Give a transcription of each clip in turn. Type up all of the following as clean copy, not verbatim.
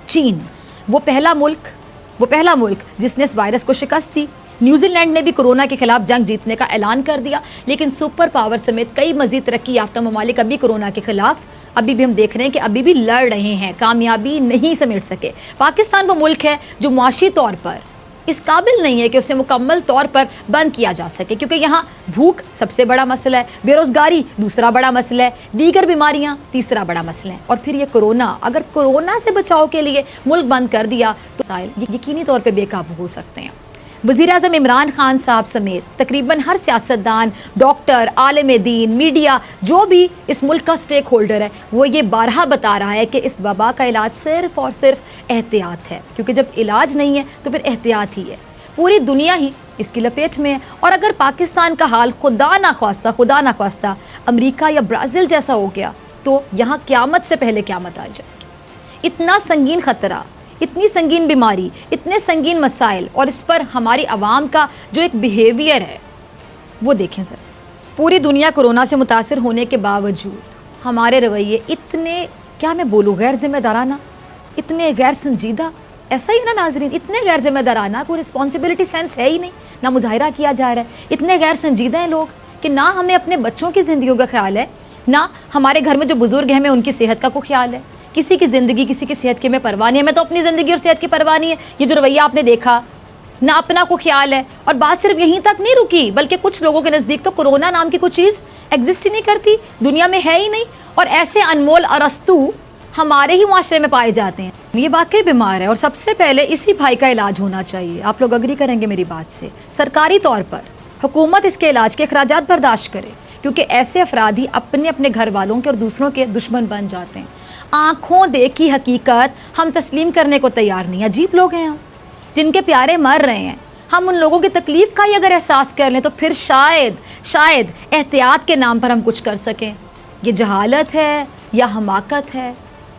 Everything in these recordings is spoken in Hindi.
चीन, वो पहला मुल्क जिसने इस वायरस को शिकस्त दी। न्यूजीलैंड ने भी कोरोना के खिलाफ जंग जीतने का ऐलान कर दिया, लेकिन सुपर पावर समेत कई मजीद तरक्की याफ्ता ममालिक अभी कोरोना के खिलाफ अभी भी हम देख रहे हैं कि अभी भी लड़ रहे हैं, कामयाबी नहीं समेट सके। पाकिस्तान वो मुल्क है जो मुआशी तौर पर इस काबिल नहीं है कि उसे मुकम्मल तौर पर बंद किया जा सके, क्योंकि यहाँ भूख सबसे बड़ा मसला है, बेरोज़गारी दूसरा बड़ा मसला है, दीगर बीमारियाँ तीसरा बड़ा मसला है, और फिर ये कोरोना। अगर कोरोना से बचाव के लिए मुल्क बंद कर दिया तो साइल यकीनी तौर पर बेकाबू हो सकते हैं। वज़ीर-ए-आज़म इमरान खान साहब समेत तकरीबन हर सियासतदान, डॉक्टर, आलिम दीन, मीडिया, जो भी इस मुल्क का स्टेक होल्डर है, वो ये बारहा बता रहा है कि इस वबा का इलाज सिर्फ़ और सिर्फ एहतियात है, क्योंकि जब इलाज नहीं है तो फिर एहतियात ही है। पूरी दुनिया ही इसकी लपेट में है, और अगर पाकिस्तान का हाल खुदा ना ख्वास्ता अमेरिका या ब्राज़ील जैसा हो गया तो यहाँ क़यामत से पहले क़यामत आ जाएगी। इतना संगीन ख़तरा, इतनी संगीन बीमारी, इतने संगीन मसाइल, और इस पर हमारी आवाम का जो एक बिहेवियर है वो देखें सर। पूरी दुनिया कोरोना से मुतासिर होने के बावजूद हमारे रवैये इतने, क्या मैं बोलूँ, गैर जिम्मेदाराना, इतने गैर संजीदा, ऐसा ही ना नाजरीन, इतने गैर जिम्मेदाराना, कोई रिस्पॉन्सिबिलिटी सेंस है ही नहीं, ना मुजाहिरा किया जा रहा है। इतने गैर संजीदा हैं लोग कि ना हमें अपने बच्चों की ज़िंदगी का ख्याल है, ना हमारे घर में जो बुज़ुर्ग हैं हमें उनकी सेहत का कोई ख्याल है। किसी की ज़िंदगी, किसी की सेहत की हमें परवाह नहीं है। मैं तो अपनी ज़िंदगी और सेहत की परवाह नहीं है। ये जो रवैया आपने देखा, ना अपना को ख्याल है। और बात सिर्फ यहीं तक नहीं रुकी, बल्कि कुछ लोगों के नज़दीक तो कोरोना नाम की कोई चीज़ एग्जिस्ट ही नहीं करती, दुनिया में है ही नहीं, और ऐसे अनमोल अरस्तू हमारे ही माशरे में पाए जाते हैं। ये वाकई बीमार है, और सबसे पहले इसी भाई का इलाज होना चाहिए। आप लोग अग्री करेंगे मेरी बात से। सरकारी तौर पर हुकूमत इसके इलाज के अखराजात बर्दाश्त करे, क्योंकि ऐसे अफराद ही अपने अपने घर वालों के और दूसरों के दुश्मन बन जाते हैं। आँखों देखी हकीकत हम तस्लीम करने को तैयार नहीं। अजीब लोग हैं हम, जिनके प्यारे मर रहे हैं। हम उन लोगों की तकलीफ़ का ही अगर एहसास कर लें तो फिर शायद एहतियात के नाम पर हम कुछ कर सकें। ये जहालत है या हमाकत है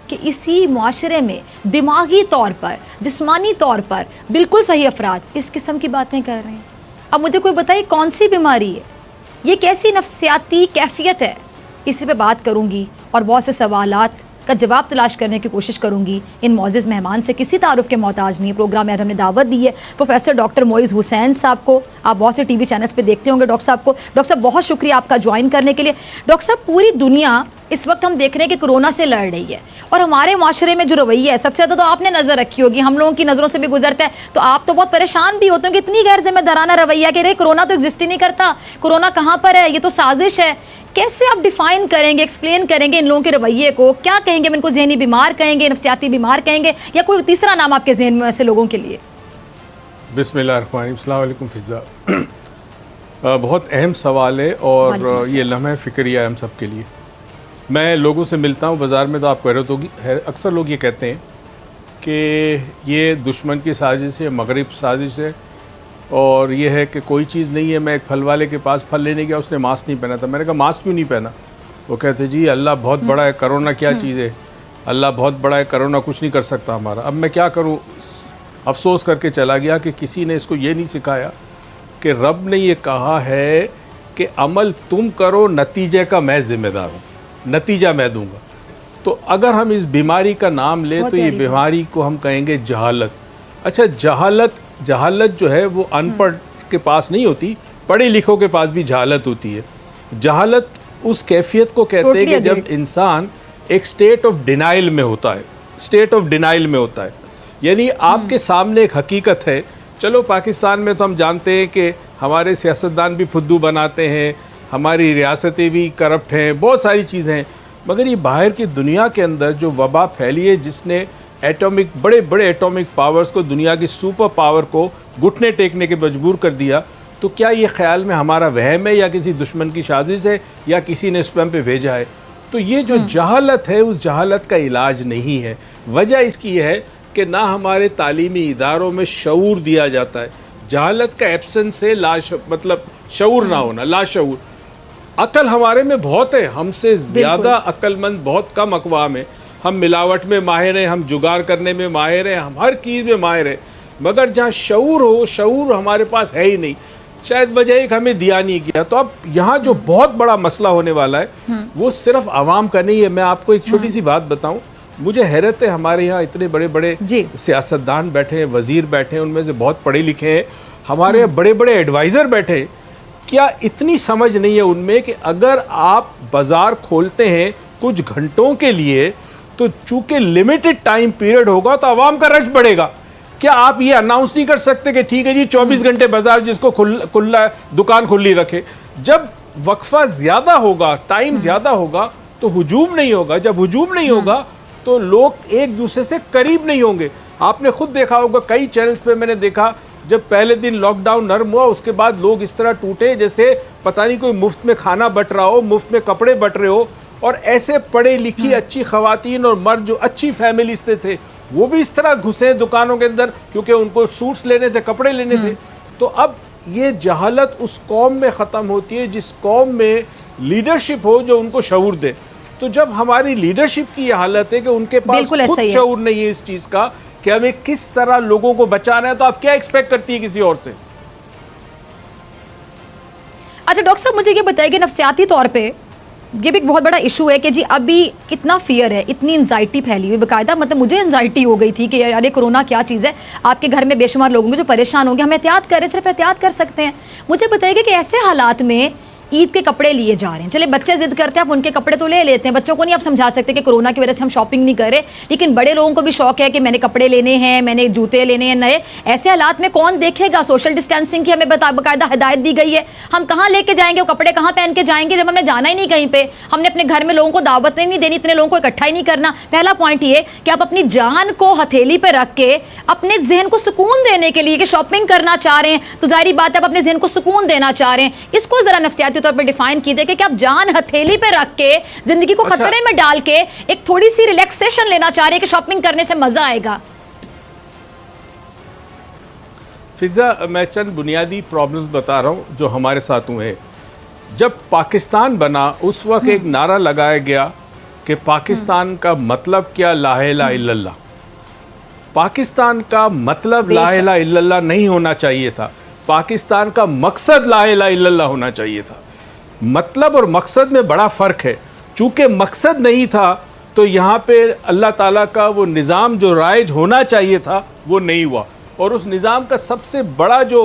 कि इसी मुआशरे में दिमागी तौर पर, जिस्मानी तौर पर बिल्कुल सही अफराद इस किस्म की बातें कर रहे हैं। अब मुझे कोई बताइए कौन सी बीमारी है, ये कैसी नफ्सियाती कैफियत है? इसी पे बात करूँगी और बहुत से सवालात का जवाब तलाश करने की कोशिश करूंगी इन मौजूद मेहमान से। किसी तारुफ के मोहताज नहीं। प्रोग्राम में आज हमने दावत दी है प्रोफेसर डॉक्टर मोइज़ हुसैन साहब को। आप बहुत से टीवी चैनल्स पे देखते होंगे डॉक्टर साहब को। डॉक्टर साहब बहुत शुक्रिया आपका ज्वाइन करने के लिए। डॉक्टर साहब, पूरी दुनिया इस वक्त हम देख रहे हैं कि कोरोना से लड़ रही है, और हमारे माशरे में जो रवैया है सबसे ज़्यादा तो आपने नज़र रखी होगी, हम लोगों की नज़रों से भी गुजरता है, तो आप तो बहुत परेशान भी होते हो कि इतनी गैर जिम्मेदाराना रवैया कि रे कोरोना तो एग्जिस्ट ही नहीं करता, कोरोना कहाँ पर है, ये तो साजिश है। कैसे आप डिफ़ाइन करेंगे, एक्सप्लेन करेंगे इन लोगों के रवैये को? क्या कहेंगे? इनको जहनी बीमार कहेंगे, नफ्सियाती बीमार कहेंगे, या कोई तीसरा नाम आपके जहन में ऐसे लोगों के लिए? बिस्मिल्लाहिर्रहमानिर्रहीम, अस्सलाम वालेकुम फ़िज़ा। बहुत अहम सवाल है, और ये लम्हा फ़िक्रिया है हम सब के लिए। मैं लोगों से मिलता हूँ बाज़ार में, तो आप कह रहे हो अक्सर लोग ये कहते हैं कि ये दुश्मन की साजिश है, मगरिब साजिश है, और ये है कि कोई चीज़ नहीं है। मैं एक फल वाले के पास फल लेने गया, उसने मास्क नहीं पहना था। मैंने कहा मास्क क्यों नहीं पहना? वो कहते जी अल्लाह बहुत बड़ा है, कोरोना क्या चीज़ है, अल्लाह बहुत बड़ा है, कोरोना कुछ नहीं कर सकता हमारा। अब मैं क्या करूँ? अफसोस करके चला गया कि किसी ने इसको ये नहीं सिखाया कि रब ने ये कहा है कि अमल तुम करो, नतीजे का मैं ज़िम्मेदार हूँ, नतीजा मैं दूँगा। तो अगर हम इस बीमारी का नाम लें तो ये बीमारी को हम कहेंगे जहालत। अच्छा, जहालत जो है वो अनपढ़ के पास नहीं होती, पढ़े लिखों के पास भी जहालत होती है। जहालत उस कैफियत को कहते हैं कि जब इंसान एक स्टेट ऑफ डिनाइल में होता है, स्टेट ऑफ डिनाइल में होता है, यानी आपके सामने एक हकीकत है। चलो पाकिस्तान में तो हम जानते हैं कि हमारे सियासतदान भी फुद्दू बनाते हैं, हमारी रियासतें भी करप्ट हैं, बहुत सारी चीज़ें हैं, मगर ये बाहर की दुनिया के अंदर जो वबा फैली है, जिसने एटॉमिक, बड़े बड़े एटॉमिक पावर्स को, दुनिया की सुपर पावर को घुटने टेकने के मजबूर कर दिया, तो क्या ये ख्याल में हमारा वहम है या किसी दुश्मन की साजिश है या किसी ने स्पैम पे भेजा है? तो ये जो जहालत है, उस जहालत का इलाज नहीं है। वजह इसकी है कि ना हमारे तालीमी इदारों में शऊर दिया जाता है। जहालत का एब्सेंस है, मतलब शऊर ना होना, लाशऊर। अकल हमारे में बहुत है, हमसे ज़्यादा अक्लमंद बहुत कम अक़वाम है। हम मिलावट में माहिर हैं, हम जुगाड़ करने में माहिर हैं, हम हर चीज़ में माहिर हैं, मगर जहाँ शऊर हो, शऊर हमारे पास है ही नहीं। शायद वजह एक हमें दिया नहीं गया। तो अब यहाँ जो बहुत बड़ा मसला होने वाला है वो सिर्फ आवाम का नहीं है। मैं आपको एक छोटी सी बात बताऊँ, मुझे हैरत है, हमारे यहाँ इतने बड़े बड़े जी। सियासतदान बैठे हैं, वजीर बैठे हैं, उनमें से बहुत पढ़े लिखे हैं, हमारे यहाँ बड़े बड़े एडवाइज़र बैठे हैं, क्या इतनी समझ नहीं है उनमें कि अगर आप बाज़ार खोलते हैं कुछ घंटों के लिए तो चूंकि लिमिटेड टाइम पीरियड होगा तो आवाम का रश बढ़ेगा। क्या आप ये अनाउंस नहीं कर सकते कि ठीक है जी 24 घंटे बाजार जिसको खुला दुकान खुली रखे? जब वक्फा ज़्यादा होगा, टाइम ज़्यादा होगा तो हुजूम नहीं होगा, जब हुजूम नहीं होगा तो लोग एक दूसरे से करीब नहीं होंगे। आपने खुद देखा होगा, कई चैनल्स पे मैंने देखा, जब पहले दिन लॉकडाउन नरम हुआ उसके बाद लोग इस तरह टूटे जैसे पता नहीं कोई मुफ्त में खाना बट रहा हो, मुफ्त में कपड़े बट रहे हो। और ऐसे पढ़े लिखी अच्छी खवातीन और मर्द जो अच्छी फैमिली से थे वो भी इस तरह घुसे दुकानों के अंदर क्योंकि उनको सूट्स लेने थे, कपड़े लेने थे। तो अब ये जहालत उस कौम में ख़त्म होती है जिस कौम में लीडरशिप हो जो उनको शऊर दे। तो जब हमारी लीडरशिप की ये हालत है कि उनके पास खुद शऊर नहीं है इस चीज़ का कि हमें किस तरह लोगों को बचाना है, तो आप क्या एक्सपेक्ट करती है किसी और से? अच्छा डॉक्टर साहब, मुझे ये बताइए कि नफ्सियाती तौर पे ये भी एक बहुत बड़ा इशू है कि जी अभी कितना फियर है, इतनी एंजाइटी फैली हुई, बाकायदा मतलब मुझे एंजाइटी हो गई थी कि यार ये कोरोना क्या चीज़ है। आपके घर में बेशुमार लोग होंगे जो परेशान होंगे, हम एहतियात करें, सिर्फ एहतियात कर सकते हैं। मुझे बताइए कि ऐसे हालात में ईद के कपड़े लिए जा रहे हैं, चले बच्चे जिद करते हैं आप उनके कपड़े तो ले लेते हैं, बच्चों को नहीं आप समझा सकते कि कोरोना की वजह से हम शॉपिंग नहीं कर रहे, लेकिन बड़े लोगों को भी शौक है कि मैंने कपड़े लेने हैं, मैंने जूते लेने हैं नए। ऐसे हालात में कौन देखेगा? सोशल डिस्टेंसिंग की हमें बाकायदा हिदायत दी गई है, हम कहाँ लेके जाएंगे वो कपड़े, कहाँ पहन के जाएंगे जब हमें जाना ही नहीं कहीं पे? हमने अपने घर में लोगों को दावत नहीं देनी, इतने लोगों को इकट्ठा ही नहीं करना। पहला पॉइंट ये कि आप अपनी जान को हथेली पे रख के अपने जहन को सुकून देने के लिए कि शॉपिंग करना चाह रहे हैं तो जाहिर बात है आप अपने जहन को सुकून देना चाह रहे हैं, इसको जरा नफ्सियाती तौर पर डिफाइन कीजिए कि आप जान हथेली पे रख के जिंदगी को खतरे में डाल के एक थोड़ी सी रिलैक्सेशन लेना चाह रहे हैं कि शॉपिंग करने से मजा आएगा। फिजा, मैं चंद बुनियादी प्रॉब्लम्स बता रहा हूं जो हमारे साथ हुए हैं। जब पाकिस्तान बना उस वक्त एक नारा लगाया गया कि पाकिस्तान का मतलब क्या, ला इलाहा इल्लल्लाह। पाकिस्तान का मतलब ला इलाहा इल्लल्लाह नहीं होना चाहिए था, पाकिस्तान का मकसद ला इलाहा इल्लल्लाह होना चाहिए था। मतलब और मकसद में बड़ा फ़र्क है। चूँकि मकसद नहीं था तो यहाँ पे अल्लाह ताला का वो निज़ाम जो राइज होना चाहिए था वो नहीं हुआ, और उस निज़ाम का सबसे बड़ा जो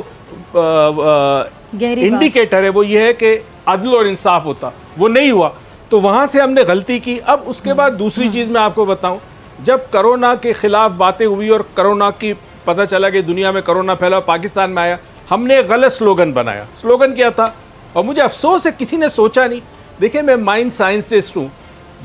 इंडिकेटर है वो ये है कि अदल और इंसाफ होता, वो नहीं हुआ। तो वहाँ से हमने गलती की। अब उसके बाद दूसरी चीज़ मैं आपको बताऊँ, जब कोरोना के ख़िलाफ़ बातें हुई और कोरोना की पता चला कि दुनिया में कोरोना फैला, पाकिस्तान में आया, हमने एक गलत स्लोगन बनाया। स्लोगन क्या था? और मुझे अफसोस है किसी ने सोचा नहीं। देखिए, मैं माइंड साइंटिस्ट हूँ।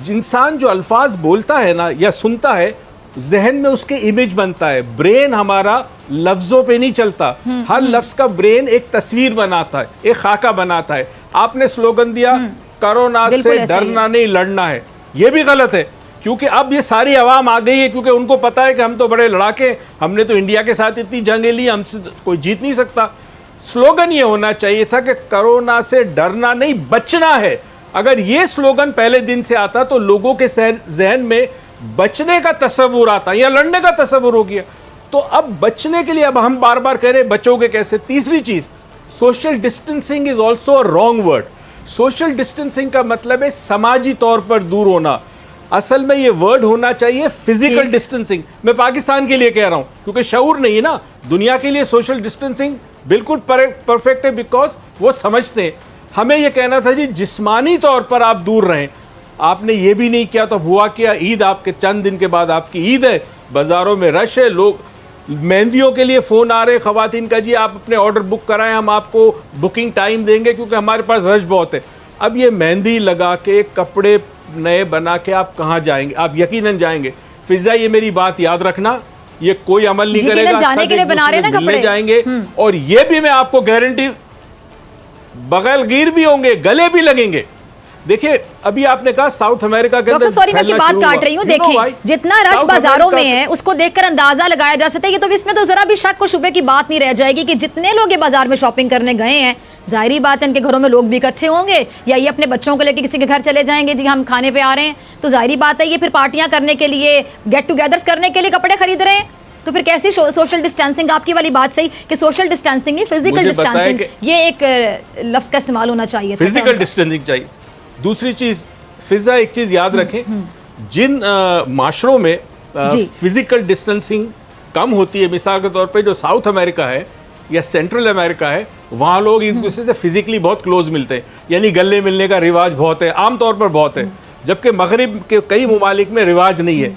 इंसान जो अल्फाज बोलता है ना या सुनता है, जहन में उसके इमेज बनता है। ब्रेन हमारा लफ्ज़ों पे नहीं चलता, हर लफ्ज़ का ब्रेन एक तस्वीर बनाता है, एक खाका बनाता है। आपने स्लोगन दिया कोरोना से डरना नहीं लड़ना है, ये भी गलत है, क्योंकि अब ये सारी आवाम आ गई है, क्योंकि उनको पता है कि हम तो बड़े लड़ाके, हमने तो इंडिया के साथ इतनी जंगें ली, हमसे कोई जीत नहीं सकता। स्लोगन ये होना चाहिए था कि कोरोना से डरना नहीं बचना है। अगर ये स्लोगन पहले दिन से आता तो लोगों के जहन में बचने का तस्वुर आता या लड़ने का तस्वुर हो गया। तो अब बचने के लिए अब हम बार बार कह रहे बचोगे कैसे? तीसरी चीज़, social distancing is also a wrong word. Social distancing का मतलब है समाजी तौर पर दूर होना। असल में ये वर्ड होना चाहिए फिजिकल डिस्टेंसिंग। मैं पाकिस्तान के लिए कह रहा हूँ क्योंकि शऊर नहीं है ना। दुनिया के लिए सोशल डिस्टेंसिंग बिल्कुल परफेक्ट है, बिकॉज वो समझते हैं। हमें ये कहना था जी जिस्मानी तौर पर आप दूर रहें, आपने ये भी नहीं किया। तो हुआ क्या, ईद आपके चंद दिन के बाद आपकी ईद है, बाज़ारों में रश है, लोग मेहंदियों के लिए फ़ोन आ रहे हैं ख़वातीन का, जी आप अपने ऑर्डर बुक कराएं, हम आपको बुकिंग टाइम देंगे क्योंकि हमारे पास रश बहुत है। अब ये मेहंदी लगा के कपड़े नए बना के आप कहाँ जाएंगे? आप यकीनन जाएंगे। फिजा, ये मेरी बात याद रखना, ये कोई अमल नहीं करेगा, जाने के लिए बना रहे हैं ना कपड़े, जाएंगे। और ये भी मैं आपको गारंटी, बगल गिर भी होंगे, गले भी लगेंगे। देखिए, अभी आपने कहा साउथ अमेरिका के अंदर, सॉरी मैं की बात काट रही हूँ, देखिए जितना रश बाजारों में है उसको देखकर अंदाजा लगाया जा सकता है। ये तो इसमें तो जरा भी शक और शुबे की बात नहीं रह जाएगी कि जितने लोग ये बाजार में शॉपिंग करने गए हैं, जाहिर बात है इनके घरों में लोग भी इकट्ठे होंगे, या ये अपने बच्चों को लेकर किसी के घर चले जाएंगे, जी हम खाने पे आ रहे हैं, तो जाहिर बात है ये फिर पार्टियां करने के लिए, गेट टुगेदर्स करने के लिए कपड़े खरीद रहे हैं। तो फिर कैसी सोशल डिस्टेंसिंग? आपकी वाली बात सही कि सोशल डिस्टेंसिंग नहीं, फिजिकल डिस्टेंसिंग, ये एक लफ्ज का इस्तेमाल होना चाहिए, फिजिकल डिस्टेंसिंग चाहिए। दूसरी चीज फिजा, एक चीज याद रखें, जिन माशरों में जी। फिजिकल डिस्टेंसिंग कम होती है, मिसाल के तौर पे जो साउथ अमेरिका है या सेंट्रल अमेरिका है, वहाँ लोग एक दूसरे से फिजिकली बहुत क्लोज मिलते हैं, यानी गले मिलने का रिवाज बहुत है, आमतौर पर बहुत है। जबकि मगरिब के कई ममालिक में रिवाज नहीं है।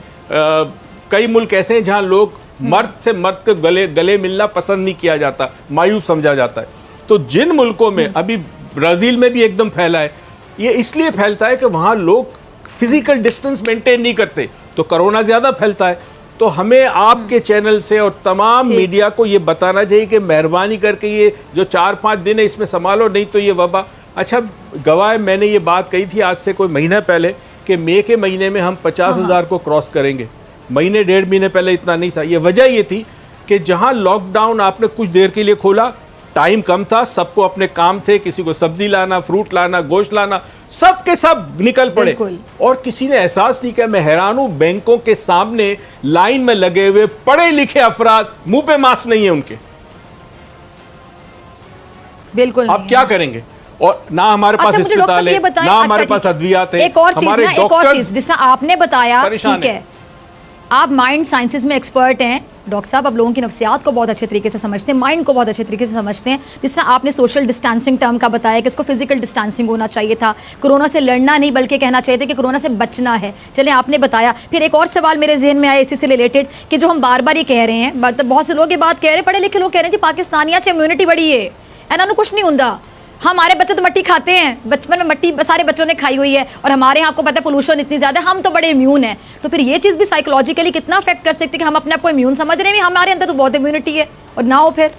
कई मुल्क ऐसे हैं जहाँ लोग मर्द से मर्द के गले मिलना पसंद नहीं किया जाता, मायूब समझा जाता है। तो जिन मुल्कों में, अभी ब्राज़ील में भी एकदम फैला है, ये इसलिए फैलता है कि वहाँ लोग फिजिकल डिस्टेंस मेंटेन नहीं करते, तो कोरोना ज़्यादा फैलता है। तो हमें आपके चैनल से और तमाम मीडिया को ये बताना चाहिए कि मेहरबानी करके ये जो 4-5 दिन है इसमें संभालो, नहीं तो ये वबा। अच्छा गवाह, मैंने ये बात कही थी आज से कोई महीना पहले कि मई के महीने में हम 50,000 को क्रॉस करेंगे। महीने 1.5 महीने पहले इतना नहीं था। ये वजह ये थी कि जहाँ लॉकडाउन आपने कुछ देर के लिए खोला, टाइम कम था, सबको अपने काम थे, किसी को सब्जी लाना, फ्रूट लाना, गोश्त लाना, सब के सब निकल पड़े और किसी ने एहसास नहीं किया। मैं हैरान हूं, बैंकों के सामने लाइन में लगे हुए पढ़े लिखे अफराद, मुंह पे मास्क नहीं है उनके। बिल्कुल अब क्या करेंगे? और ना हमारे पास अस्पताल है, ना हमारे पास अद्वियात है। एक और चीज जिससे आपने बताया, ठीक है, आप माइंड साइंसेज में एक्सपर्ट हैं डॉक्टर साहब, आप लोगों की नफ्सियात को बहुत अच्छे तरीके से समझते हैं, माइंड को बहुत अच्छे तरीके से समझते हैं। जिस तरह आपने सोशल डिस्टेंसिंग टर्म का बताया कि इसको फिजिकल डिस्टेंसिंग होना चाहिए था, कोरोना से लड़ना नहीं बल्कि कहना चाहिए था कि कोरोना से बचना है। चलें, आपने बताया। फिर एक और सवाल मेरे जहन में आया इसी से रिलेटेड कि जो हम बार बार ये कह रहे हैं, बहुत से लोग ये बात कह रहे हैं, पढ़े लिखे लोग कह रहे हैं पाकिस्तानिया से इम्यूनिटी बढ़ी है, इन्होंने कुछ नहीं होता। हमारे बच्चे तो मट्टी खाते हैं, बचपन में मट्टी सारे बच्चों ने खाई हुई है, और हमारे यहाँ आपको पता है पोल्यूशन इतनी ज़्यादा, हम तो बड़े इम्यून हैं। तो फिर ये चीज़ भी साइकोलॉजिकली कितना अफेक्ट कर सकती है कि हम अपने आप को इम्यून समझ रहे हैं, हमारे अंदर तो बहुत इम्यूनिटी है और ना हो फिर